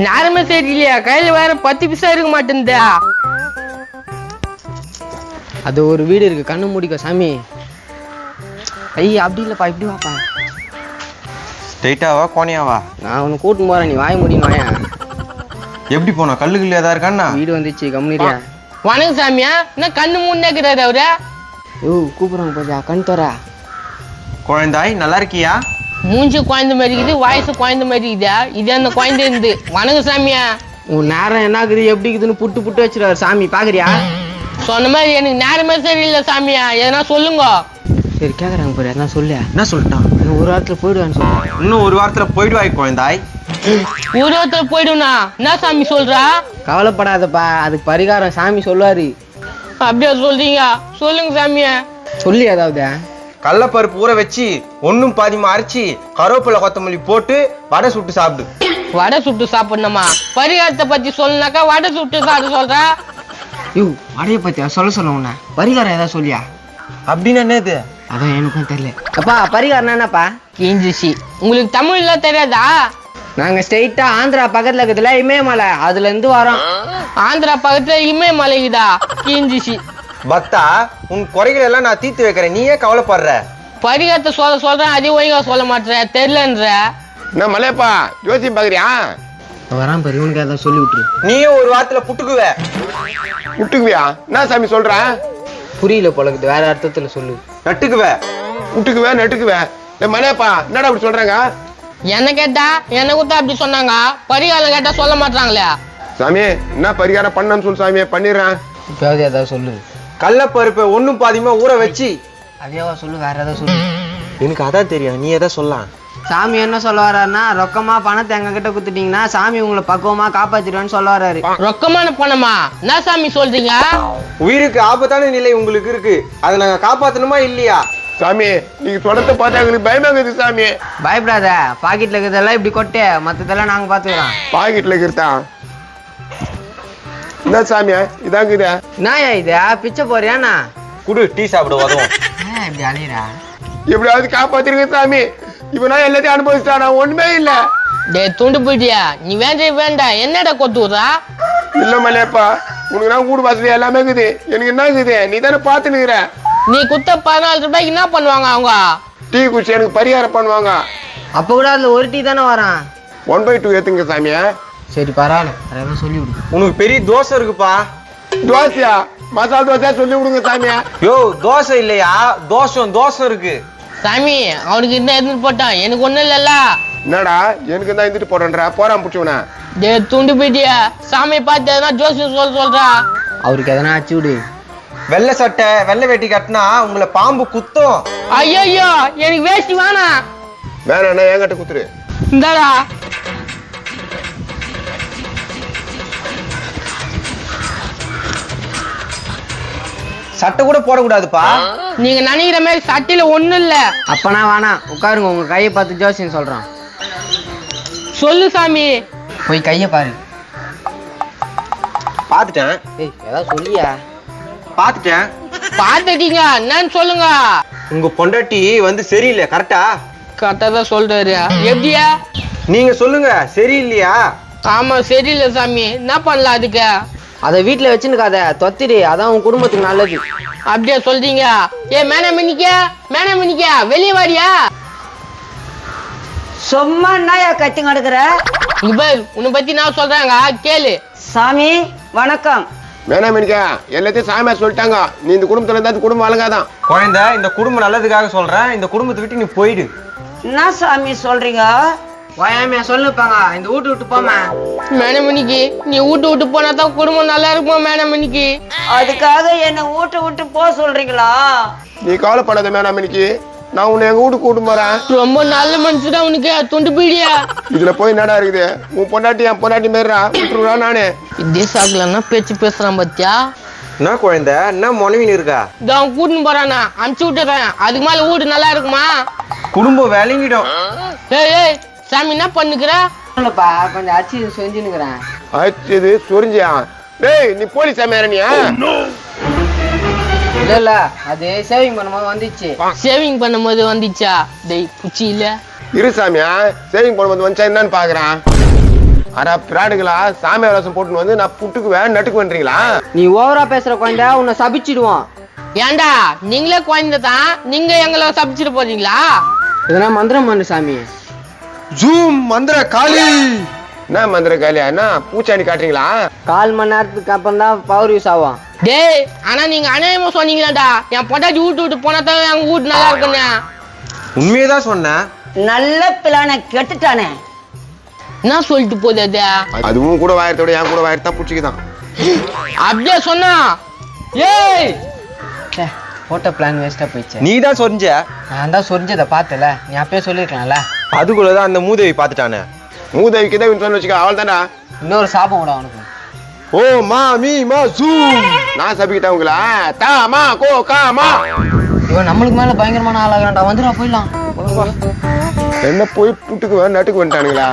நேரமே சரியில்லையா, கையில வேற 10 பைசா இருக்க மாட்டேன்தா. அது ஒரு வீடு இருக்கு, கண்ணு மூடிக்க சாமி. ஐயா அப்படி இல்லப்பா, இப்படி வாப்பா. ஸ்ட்ரைட்டாவா கோனியாவா? நான் உன்னை கூட்டின்னு போறேன், நீ வாய முடியும் வாயா. எப்படி போனா? கல்லு கில்லு ஏதா இருக்கான்னா? வீடு வந்துச்சு, கம்முனிரியா. வணக்கம் சாமியா, என்ன கண்ணு மூணுக்கிறாரு அவரு? ஓ கூப்பிடுறாங்க போச்சா, கண் தோற. குழந்தாய் நல்லா இருக்கியா? மூஞ்சி குழந்தை மாதிரி இருக்குது, வயசு குழந்தை மாதிரி இருக்குதா? இது அந்த குழந்தை இருந்து. வணக்கம் சாமியா. உன் நேரம் என்ன இருக்குது எப்படி இருக்குதுன்னு புட்டு புட்டு வச்சிருவாரு சாமி, பாக்குறியா? சொன்ன மாதிரி எனக்கு நேரமே சரியில்லை சாமியா, எதனா சொல்லுங்க. சரி கேக்குறாங்க பாரு, என்ன சொல்லு. என்ன சொல்லிட்டான்? இன்னும் ஒரு வாரத்துல போயிடுவான்னு சொல்றேன். இன்னும் ஒரு வாரத்துல போயிடுவாய் குழந்தாய். ஊரத்துல போயிடுனா என்ன சாமி சொல்றா? கவலைப்படாதப்பா, அதுக்கு பரிகாரம் சாமி சொல்லுவாரு. அப்படியா சொல்றீங்க? சொல்லுங்க சாமியா. சொல்லி ஏதாவது. கடலப்பருப்பு ஊற வச்சு ஒன்னும் பாதிமா அரைச்சி கருவேப்பிலை கொத்தமல்லி போட்டு வடை சுட்டு சாப்பிடு. வடை சுட்டு சாப்பிடணுமா? பரிகாரத்தை பத்தி சொல்லுனாக்கா வடை சுட்டு சாப்பிட சொல்றா? யூ வடைய பத்தியா சொல்ல உன்ன பரிகாரம் ஏதாவது சொல்லியா? அப்படின்னு என்னது? அதான் எனக்கும் தெரியல. அப்பா பரிகாரம் என்னப்பா? கிஞ்சிசி. உங்களுக்கு தமிழ்ல தெரியாதா? நாங்க ஸ்ட்ரெயிட்டா ஆந்திரா பக்கத்துல இருக்குதுல இமயமலை, அதுல இருந்து வரோம். ஆந்திரா பக்கத்துல இமயமலைக்குதா? கிஞ்சிசி. பக்தா, உன் குறைகள் எல்லாம் நான் தீர்த்து வைக்கிறேன், நீயே கவலைப்படுற. பரிகாரத்தை சொல்றேன், அதே ஒழுங்கா சொல்ல மாட்டேன், தெரியலன்ற. என்ன மலையப்பா ஜோசியம் பாக்குறியா? வரான் பாரு, இவனுக்கு ஏதாவது சொல்லி விட்டுரு. நீயும் ஒரு வாரத்துல புட்டுக்குவ. விட்டுக்குவியா? என்ன சாமி சொல்ற? புரியல போலக்குது, வேற அர்த்தத்துல சொல்லு. நட்டுக்குவ. விட்டுக்குவே நட்டுக்குவே. மலையப்பா என்னடா அப்படி சொல்றாங்க? என்ன கேட்டா என்ன கூட அப்படி சொன்னாங்க, பரிகாரம் கேட்டா சொல்ல மாட்டாங்களே. சாமி என்ன பரிகாரம் பண்ணன்னு சொல்லு சாமி, பண்ணிடுறேன். இப்பயாவது ஏதாவது சொல்லு. கடலப்பருப்பை ஒன்னும் பாதிமா ஊற வச்சு. அதையாவா சொல்லு, வேற ஏதாவது சொல்லு. எனக்கு அதான் தெரியும், நீ எதை சொல்லலாம். சாமி என்ன சொல்ல வர்றாருன்னா, ரொக்கமா பணத்தை எங்க கிட்ட குடுத்துட்டீங்கன்னா சாமி உங்களை பக்குவமா காப்பாத்திடுவேன்னு சொல்ல வர்றாரு. ரொக்கமான பணமா? என்ன சாமி சொல்றீங்க? உயிருக்கு ஆபத்தான நிலை உங்களுக்கு இருக்கு, அதை நாங்க காப்பாத்தணுமா இல்லையா? சாமி நீங்க தொடர்ந்து பார்த்தா எங்களுக்கு பயமா இருக்குது சாமி. பயப்படாத, பாக்கெட்ல இருக்கிறதெல்லாம் இப்படி கொட்டே, மத்ததெல்லாம் நாங்க பாத்துக்கிறோம். பாக்கெட்ல இருக்கிறதா? என்ன சாமி இதாங்குதா? என்னயா இது, பிச்சை போறியாண்ணா? குடு, டீ சாப்பிட உதவும். இப்படி அழியறா. எப்படியாவது காப்பாத்திருங்க சாமி. இப்ப நான் எல்லாத்தையும் அனுபவிச்சிட்டா, ஒண்ணுமே இல்ல. டே துண்டு போயிட்டியா நீ? வேண்டாம், என்னடா கொத்து விடுறா? இல்ல மலையப்பா, உனக்கு நான் கூடு வாசல் எல்லாமே இருக்குது, எனக்கு என்ன இருக்குது நீ தானே பாத்துனுக்குற. நீ குத்த 14 ரூபாய்க்கு என்ன பண்ணுவாங்க அவங்க? டீ குடிச்சு எனக்கு பரிகாரம் பண்ணுவாங்க. அப்ப கூட அதுல ஒரு டீ தானே வரான். 1/2 ஏத்துங்க சாமிய. சரி பரவாயில்ல, வேற சொல்லி விடு. உனக்கு பெரிய தோசை இருக்குப்பா. தோசையா? மசாலா தோசையா சொல்லி விடுங்க சாமியா. யோ தோசை இல்லையா, தோசை இருக்கு. சாமி அவனுக்கு என்ன எதுன்னு போட்டான், எனக்கு ஒண்ணும் இல்லல்ல. என்னடா எனக்கு தான் இருந்துட்டு போறேன்றா, போறான் பிடிச்சவன. டே துண்டு போயிட்டியா? சாமி பார்த்து எதனா ஜோசியம் சொல்றா. அவருக்கு எதனா அச்சு விடு. வெள்ளை சட்டை வெள்ளை வேட்டி கட்டினா உங்களை பாம்பு குத்தும். ஐயோ எனக்கு வேஷ்டி வேணாம். வேணா என்கிட்ட குத்துரு. இந்தாடா. சட்டை கூட போடக்கூடாதுப்பா. நீங்க நினைக்கிற மாதிரி சட்டையில ஒண்ணும் இல்ல. அப்பனா வேணாம், உட்காருங்க, உங்க கையை பார்த்து ஜோசியம் சொல்றான். சொல்லு சாமி. போய் கையை பாரு. பாத்துட்டேன். ஏய் ஏதாவது சொல்லியா? பாத்துட்டேன். பாத்துட்டீங்க, என்னன்னு சொல்லுங்க. உங்க பொண்டாட்டி வந்து சரியில்லை, கரெக்டா? கரெக்டா தான் சொல்றாரு. எப்படியா? நீங்க சொல்லுங்க, சரியில்லையா? ஆமா சரியில்லை சாமி, என்ன பண்ணலாம் அதுக்கு? அதை வீட்டுல வச்சுருக்காத, தொத்திடு, அதான் உன் குடும்பத்துக்கு நல்லது. அப்படியா சொல்றீங்க? ஏ மேனமணிக்க வெளியே வாரியா? சும்மா என்னயா கத்தி கிடக்குற? இங்க பாரு, உன்னை பத்தி நான் சொல்றாங்க கேளு. சாமி வணக்கம். வேணாம் மினிக்கா, எல்லாத்தையும் சாமியா சொல்லிட்டாங்க. நீ இந்த குடும்பத்துல இருந்தா குடும்பம் அழகாதான். குழந்தை, இந்த குடும்பம் நல்லதுக்காக சொல்றேன், இந்த குடும்பத்தை விட்டு நீ போயிடு. என்ன சாமி சொல்றீங்க? வாயாமையா சொல்லுப்பாங்க, இந்த வீட்டு விட்டு போமா. மேனமணிக்கு நீ விட்டு போனா தான் குடும்பம் நல்லா இருக்குமா மேனமணிக்கு? அதுக்காக என்ன விட்டு போக சொல்றீங்களா? நீ கவலைப்படாத வேணாம் மினிக்கு, நான் உன்னை எங்க வீட்டுக்கு கூட்டு போறேன். ரொம்ப நல்ல மனுஷன் உனக்கு, துண்டு போயிடியா? இதுல போய் என்னடா இருக்குது? உன் பொண்டாட்டி என் பொண்டாட்டி மாரிடா, விட்டுருவா நானு. இதே சாக்கலன்னா பேச்சு பேசுறான் பாத்தியா? என்ன குழந்தை, என்ன முனவின்னு இருக்கா? இதான் கூட்டின்னு போறானா, அனுப்பிச்சு விட்டுறேன். அதுக்கு மேல வீடு நல்லா இருக்குமா? குடும்பம் விளங்கிடும். ஏய் சாமி என்ன பண்ணுக்கிற? இல்லப்பா, கொஞ்சம் அச்சு செஞ்சுன்னுக்குறேன். ஆச்சு சொரிஞ்சியா? டேய் நீ போலீஸ் சாமியாரனியா? இல்ல அது சேவிங் பண்ணும்போது வந்துச்சு. சேவிங் பண்ணும்போது வந்துச்சா? டேய் புச்சி இல்ல இரு சாமியா, சேவிங் பண்ணும்போது வந்துச்சா என்னன்னு பாக்குறான். ஆனா பிராடுங்களா சாமி அவகாசம் போட்டுன்னு வந்து நான் புட்டுக்குவேன் நட்டுக்கு பண்றீங்களா? நீ ஓவரா பேசுற குழந்தை உன்னை சபிச்சிடுவான். ஏன்டா நீங்களே குழந்தை தான், நீங்க எங்களை சபிச்சிட்டு போறீங்களா? இதெல்லாம் மந்திரம் பண்ணு சாமி. ஜூம் மந்திர காளி. என்ன மந்திர காலியா? என்ன பூச்சாண்டி காட்டுறீங்களா? 1/4 மணி நேரத்துக்கு அப்புறம் தான் பவர் யூஸ் ஆகும். டேய் ஆனா நீங்க அநியாயமா சொன்னீங்களாடா, என் பொட்டாட்டி விட்டு போனா தான் எங்க வீட்டு நல்லா இருக்குன்னு. உண்மையதான் சொன்னேன். நல்ல பிளான கெட்டுட்டானே. என்ன சொல்லிட்டு போகுது அது? அதுவும் கூட வாயத்தோட என் கூட வாயத்தான் பூச்சிக்குதான். அப்படியே சொன்னா ஏய் போட்ட பிளான் வேஸ்டா போயிடுச்சு. நீ தான் சொரிஞ்ச. நான் தான் சொரிஞ்சதை பார்த்தல, நீ அப்பயே சொல்லிருக்கலாம்ல. அதுக்குள்ளதான் அந்த மூதேவி பாத்துட்டானே. மூதேவிக்கு தான் சொன்ன வச்சுக்க, அவள் தானே. இன்னொரு சாபம் கூட அவனுக்கு. ஓ மா மீ மா ஜூம். நான் சபிக்கிட்டேன் உங்களா? தா மா கோ கா மா. இவன் நம்மளுக்கு மேல பயங்கரமான ஆளாகிறான்டா. வந்துடா போயிடலாம். என்ன போய் புட்டுக்குவேன் நட்டுக்கு வந்துட்டானுங்களா?